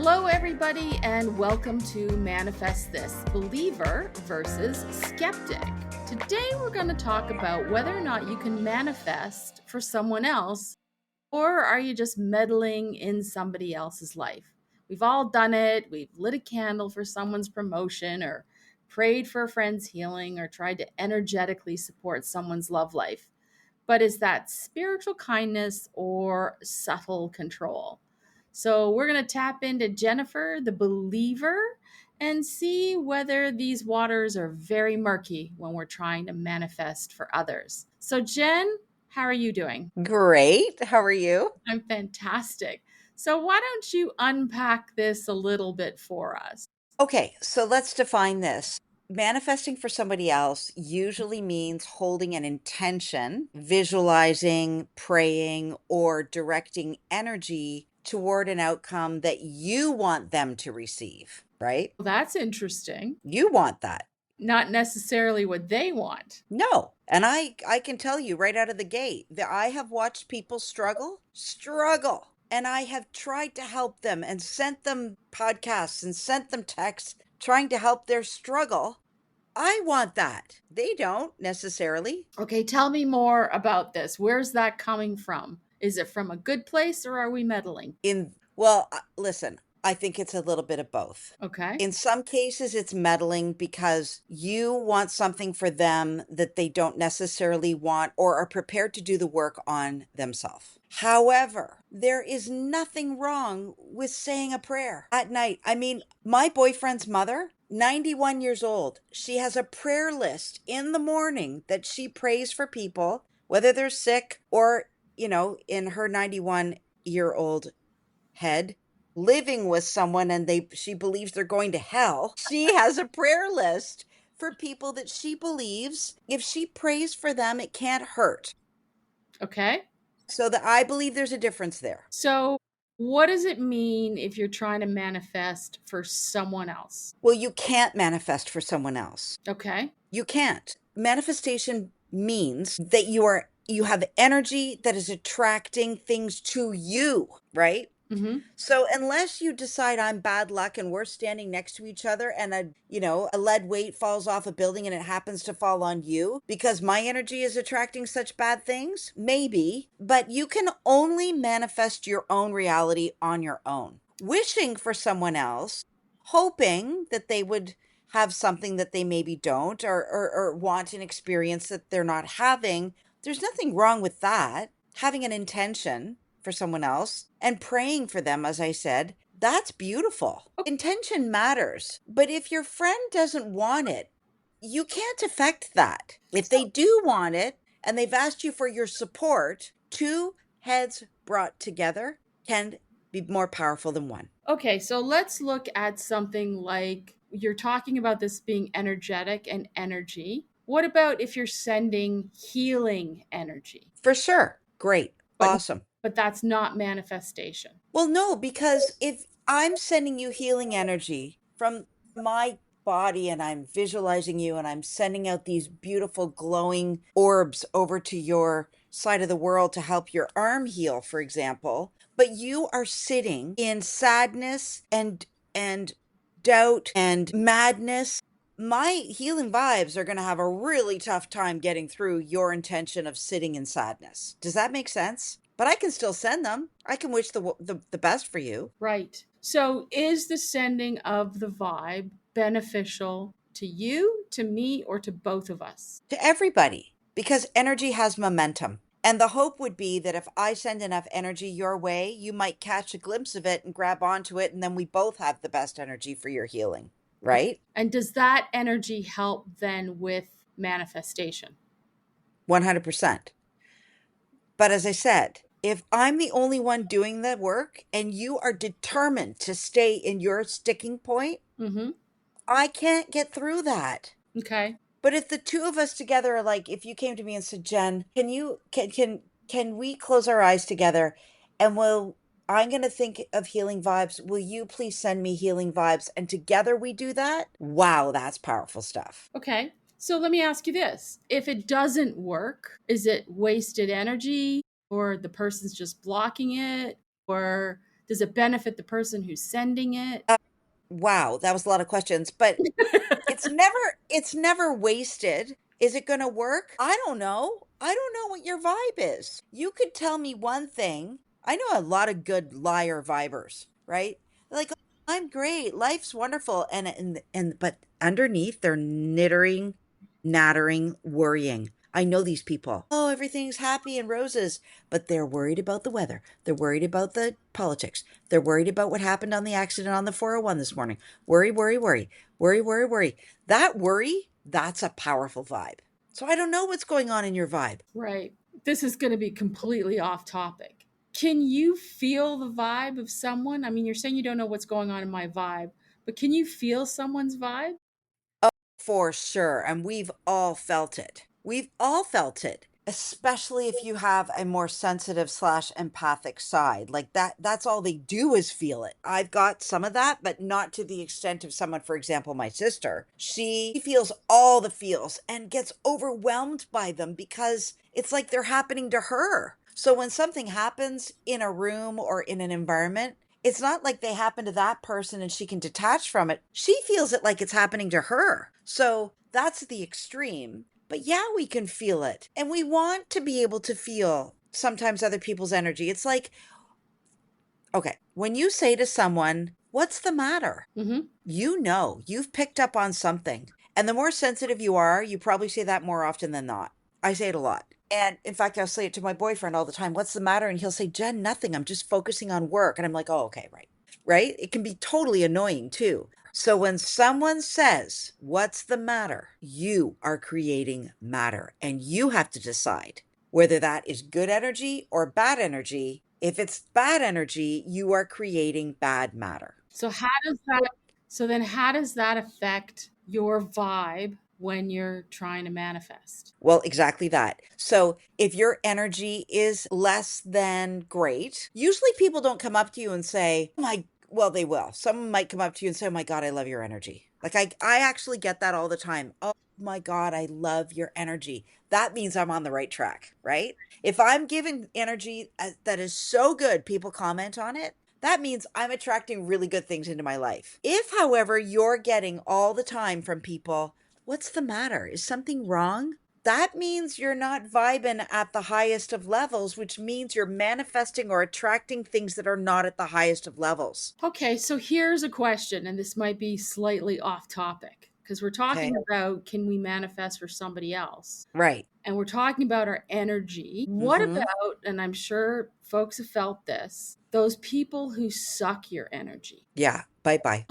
Hello, everybody, and welcome to Manifest This, Believer versus Skeptic. Today, we're going to talk about whether or not you can manifest for someone else, or are you just meddling in somebody else's life? We've all done it. We've lit a candle for someone's promotion, or prayed for a friend's healing, or tried to energetically support someone's love life. But is that spiritual kindness or subtle control? So we're going to tap into Jennifer, the believer, and see whether these waters are very murky when we're trying to manifest for others. So, Jen, how are you doing? Great. How are you? I'm fantastic. So, why don't you unpack this a little bit for us? Okay, so let's define this. Manifesting for somebody else usually means holding an intention, visualizing, praying, or directing energy toward an outcome that you want them to receive, right? Well, that's interesting. You want that. Not necessarily what they want. No. And I can tell you right out of the gate that I have watched people struggle. And I have tried to help them and sent them podcasts and sent them texts trying to help their struggle. I want that. They don't necessarily. Okay, tell me more about this. Where's that coming from? Is it from a good place or are we meddling? Listen, I think it's a little bit of both. Okay. In some cases, it's meddling because you want something for them that they don't necessarily want or are prepared to do the work on themselves. However, there is nothing wrong with saying a prayer at night. I mean, my boyfriend's mother, 91 years old, she has a prayer list in the morning that she prays for people, whether they're sick or, in her 91-year-old head, living with someone and she believes they're going to hell. She has a prayer list for people that she believes if she prays for them, it can't hurt. Okay. So that I believe there's a difference there. So, what does it mean if you're trying to manifest for someone else? Well, you can't manifest for someone else. Okay. You can't. Manifestation means that you have energy that is attracting things to you, right? Mm-hmm. So unless you decide I'm bad luck and we're standing next to each other and a lead weight falls off a building and it happens to fall on you because my energy is attracting such bad things, maybe, but you can only manifest your own reality on your own. Wishing for someone else, hoping that they would have something that they maybe don't or want an experience that they're not having. There's nothing wrong with that. Having an intention for someone else and praying for them, as I said, that's beautiful. Intention matters. But if your friend doesn't want it, you can't affect that. If they do want it and they've asked you for your support, two heads brought together can be more powerful than one. Okay, so let's look at something like you're talking about this being energetic and energy. What about if you're sending healing energy? For sure. Great. But Awesome. but that's not manifestation. Well, no, because if I'm sending you healing energy from my body and I'm visualizing you and I'm sending out these beautiful glowing orbs over to your side of the world to help your arm heal, for example, but you are sitting in sadness and doubt and madness, my healing vibes are going to have a really tough time getting through your intention of sitting in sadness. Does that make sense? But I can still send them. I can wish the best for you. Right. So is the sending of the vibe beneficial to you, to me, or to both of us? To everybody, because energy has momentum. And the hope would be that if I send enough energy your way, you might catch a glimpse of it and grab onto it, and then we both have the best energy for your healing, right? And does that energy help then with manifestation? 100%. But as I said, if I'm the only one doing the work and you are determined to stay in your sticking point, Mm-hmm. I can't get through that. Okay. But if the two of us together are like, if you came to me and said, Jen, can we close our eyes together and I'm going to think of healing vibes. Will you please send me healing vibes? And together we do that. Wow, that's powerful stuff. Okay. So let me ask you this. If it doesn't work, is it wasted energy or the person's just blocking it or Does it benefit the person who's sending it? Uh, wow, that was a lot of questions, but it's never wasted. Is it gonna work? I don't know. I don't know what your vibe is. You could tell me one thing. I know a lot of good liar vibers, right? Like, "Oh, I'm great. Life's wonderful." And but underneath they're knittering, nattering, worrying. I know these people. Oh, everything's happy and roses, but they're worried about the weather. They're worried about the politics. They're worried about what happened on the accident on the 401 this morning. Worry, worry, worry. Worry, worry, worry. That worry, that's a powerful vibe. So I don't know what's going on in your vibe. Right. This is going to be completely off topic. Can you feel the vibe of someone? I mean, you're saying you don't know what's going on in my vibe, but can you feel someone's vibe? For sure. And we've all felt it. We've all felt it. Especially if you have a more sensitive slash empathic side. Like that's all they do is feel it. I've got some of that, but not to the extent of someone, for example, my sister. She feels all the feels and gets overwhelmed by them because it's like they're happening to her. So when something happens in a room or in an environment, it's not like they happen to that person and she can detach from it. She feels it like it's happening to her. So that's the extreme. But yeah, we can feel it. And we want to be able to feel sometimes other people's energy. It's like, okay, when you say to someone, "What's the matter?" Mm-hmm. You know, you've picked up on something. And the more sensitive you are, you probably say that more often than not. I say it a lot. And in fact, I'll say it to my boyfriend all the time. "What's the matter?" And he'll say, "Jen, nothing. I'm just focusing on work." And I'm like, "Oh, okay, right." Right? It can be totally annoying too. So when someone says, "What's the matter?" you are creating matter and you have to decide whether that is good energy or bad energy. If it's bad energy, you are creating bad matter. So how does that affect your vibe when you're trying to manifest? Well, exactly that. So if your energy is less than great, usually people don't come up to you and say, "Oh my," well, they will. Someone might come up to you and say, "Oh my God, I love your energy." Like I actually get that all the time. "Oh my God, I love your energy." That means I'm on the right track, right? If I'm giving energy that is so good, people comment on it. That means I'm attracting really good things into my life. If, however, you're getting all the time from people, "What's the matter? Is something wrong?" That means you're not vibing at the highest of levels, which means you're manifesting or attracting things that are not at the highest of levels. Okay, so here's a question, and this might be slightly off topic because we're Okay. talking about can we manifest for somebody else? Right. And we're talking about our energy. What Mm-hmm. about, and I'm sure folks have felt this, those people who suck your energy? Yeah. Bye bye.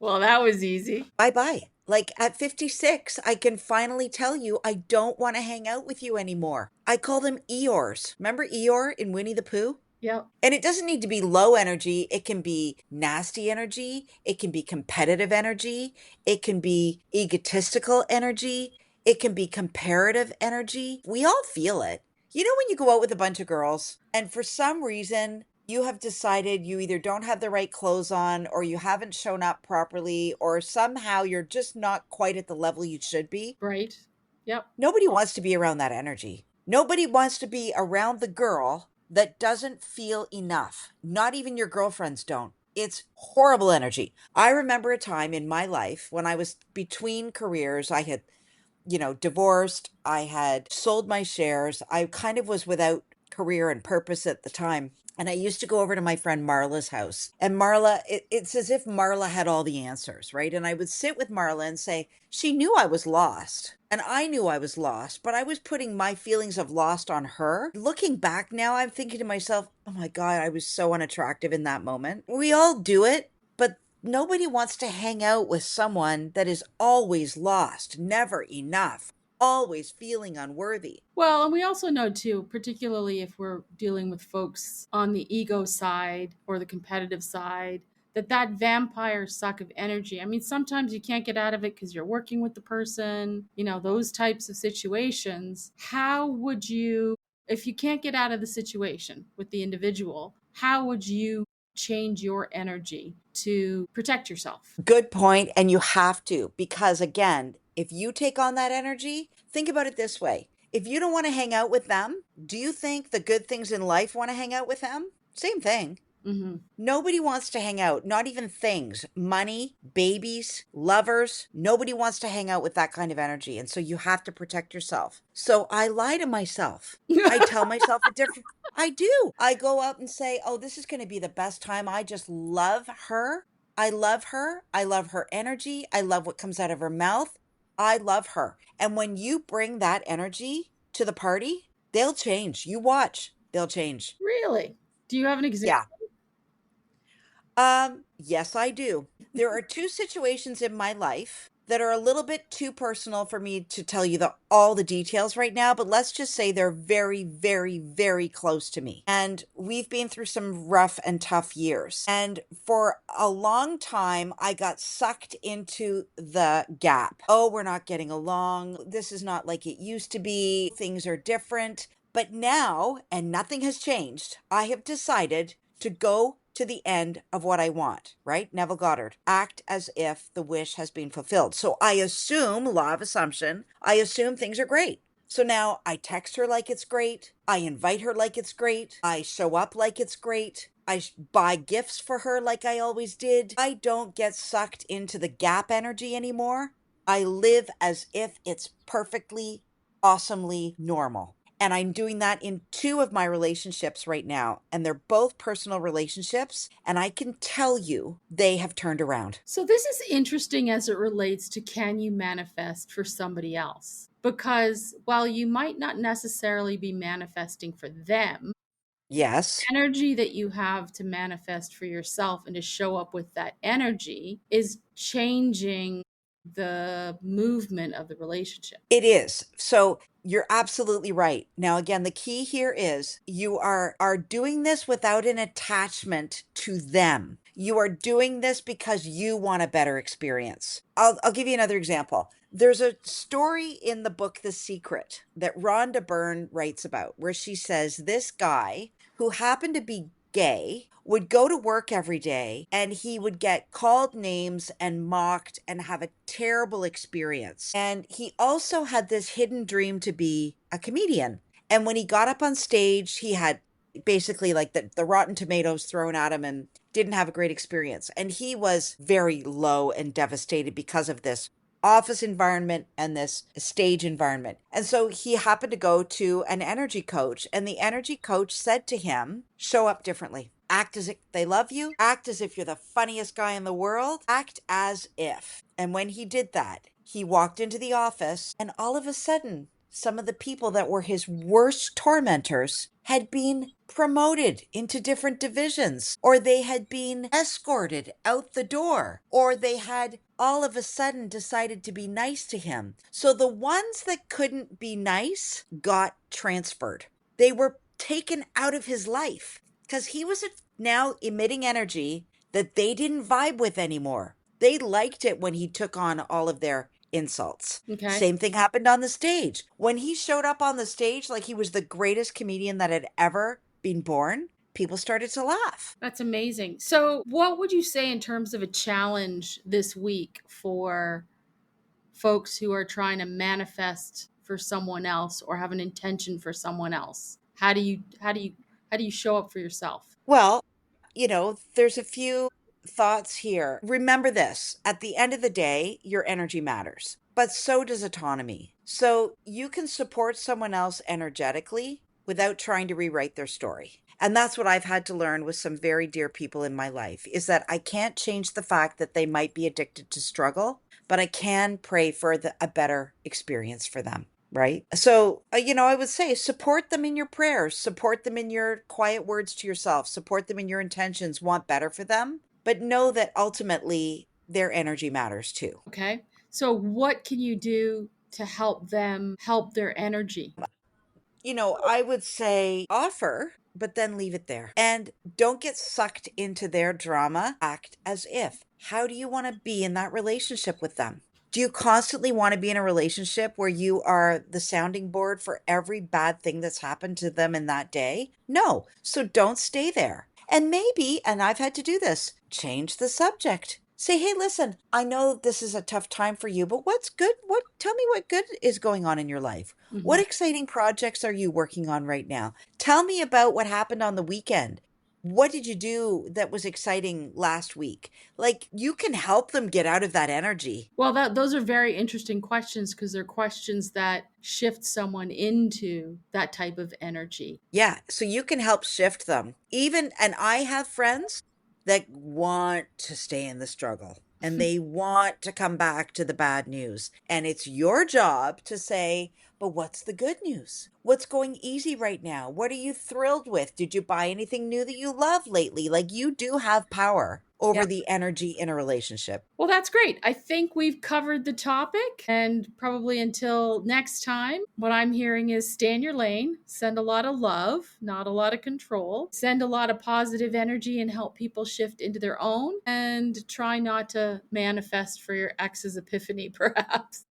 Well, that was easy. Bye bye. Like at 56, I can finally tell you I don't want to hang out with you anymore. I call them Eeyores. Remember Eeyore in Winnie the Pooh? Yep. And it doesn't need to be low energy. It can be nasty energy. It can be competitive energy. It can be egotistical energy. It can be comparative energy. We all feel it. You know, when you go out with a bunch of girls and for some reason you have decided you either don't have the right clothes on or you haven't shown up properly or somehow you're just not quite at the level you should be. Right. Yep. Nobody wants to be around that energy. Nobody wants to be around the girl that doesn't feel enough. Not even your girlfriends don't. It's horrible energy. I remember a time in my life when I was between careers. I had, divorced. I had sold my shares. I kind of was without career and purpose at the time. And I used to go over to my friend Marla's house. And Marla, it's as if Marla had all the answers, right? And I would sit with Marla and say, she knew I was lost. And I knew I was lost, but I was putting my feelings of lost on her. Looking back now, I'm thinking to myself, oh my God, I was so unattractive in that moment. We all do it, but nobody wants to hang out with someone that is always lost, never enough, always feeling unworthy. Well, and we also know too, particularly if we're dealing with folks on the ego side or the competitive side, that vampire suck of energy. I mean, sometimes you can't get out of it because you're working with the person, those types of situations. How would you, if you can't get out of the situation with the individual, how would you change your energy to protect yourself? Good point, and you have to, because again, if you take on that energy, think about it this way. If you don't want to hang out with them, do you think the good things in life want to hang out with them? Same thing. Mm-hmm. Nobody wants to hang out, not even things, money, babies, lovers. Nobody wants to hang out with that kind of energy. And so you have to protect yourself. So I lie to myself. I tell myself a different, I do. I go out and say, oh, this is going to be the best time. I just love her. I love her. I love her energy. I love what comes out of her mouth. I love her. And when you bring that energy to the party, they'll change. You watch, they'll change. Really? Do you have an example? Yeah. Yes, I do. There are two situations in my life that are a little bit too personal for me to tell you all the details right now, but let's just say they're very, very, very close to me. And we've been through some rough and tough years. And for a long time, I got sucked into the gap. Oh, we're not getting along. This is not like it used to be. Things are different. But now, and nothing has changed, I have decided to go to the end of what I want, right? Neville Goddard. Act as if the wish has been fulfilled. So I assume, law of assumption, I assume things are great. So now I text her like it's great. I invite her like it's great. I show up like it's great. I buy gifts for her like I always did. I don't get sucked into the gap energy anymore. I live as if it's perfectly, awesomely normal. And I'm doing that in two of my relationships right now. And they're both personal relationships. And I can tell you they have turned around. So this is interesting as it relates to can you manifest for somebody else? Because while you might not necessarily be manifesting for them, Yes, energy that you have to manifest for yourself and to show up with that energy is changing the movement of the relationship. it is. So you're absolutely right. Now, again, the key here is you are doing this without an attachment to them. You are doing this because you want a better experience. I'll give you another example. There's a story in the book The Secret that Rhonda Byrne writes about where she says this guy who happened to be gay would go to work every day and he would get called names and mocked and have a terrible experience. And he also had this hidden dream to be a comedian. And when he got up on stage, he had basically like the rotten tomatoes thrown at him and didn't have a great experience. And he was very low and devastated because of this office environment and this stage environment. And so he happened to go to an energy coach, and the energy coach said to him, show up differently. Act as if they love you. Act as if you're the funniest guy in the world. Act as if. And when he did that, he walked into the office, and all of a sudden, some of the people that were his worst tormentors had been promoted into different divisions, or they had been escorted out the door, or they had all of a sudden decided to be nice to him. So the ones that couldn't be nice got transferred. They were taken out of his life because he was now emitting energy that they didn't vibe with anymore. They liked it when he took on all of their insults. Okay. Same thing happened on the stage. When he showed up on the stage like he was the greatest comedian that had ever been born, people started to laugh. That's amazing. So, what would you say in terms of a challenge this week for folks who are trying to manifest for someone else or have an intention for someone else? How do you show up for yourself? Well, there's a few thoughts here. Remember this, at the end of the day, your energy matters, but so does autonomy. So you can support someone else energetically without trying to rewrite their story. And that's what I've had to learn with some very dear people in my life is that I can't change the fact that they might be addicted to struggle, but I can pray for a better experience for them. Right. So, I would say support them in your prayers, support them in your quiet words to yourself, support them in your intentions, want better for them, but know that ultimately their energy matters too. Okay. So, what can you do to help them help their energy? I would say offer, but then leave it there. And don't get sucked into their drama. Act as if. How do you want to be in that relationship with them? Do you constantly want to be in a relationship where you are the sounding board for every bad thing that's happened to them in that day? No. So don't stay there. And maybe, and I've had to do this, change the subject. Say, hey, listen, I know this is a tough time for you, but what's good? Tell me what good is going on in your life. What Mhm. exciting projects are you working on right now? Tell me about what happened on the weekend. What did you do that was exciting last week? Like, you can help them get out of that energy. Well, those are very interesting questions because they're questions that shift someone into that type of energy. Yeah, so you can help shift them. Even and I have friends that want to stay in the struggle and they want to come back to the bad news. And it's your job to say, but what's the good news? What's going easy right now? What are you thrilled with? Did you buy anything new that you love lately? Like, you do have power over Yeah. the energy in a relationship. Well, that's great. I think we've covered the topic, and probably until next time, what I'm hearing is stay in your lane, send a lot of love, not a lot of control, send a lot of positive energy and help people shift into their own, and try not to manifest for your ex's epiphany, perhaps.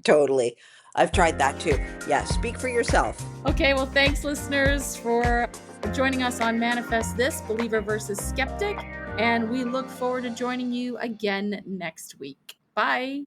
Totally. I've tried that too. Yeah, speak for yourself. Okay, well, thanks, listeners, for joining us on Manifest This Believer versus Skeptic. And we look forward to joining you again next week. Bye.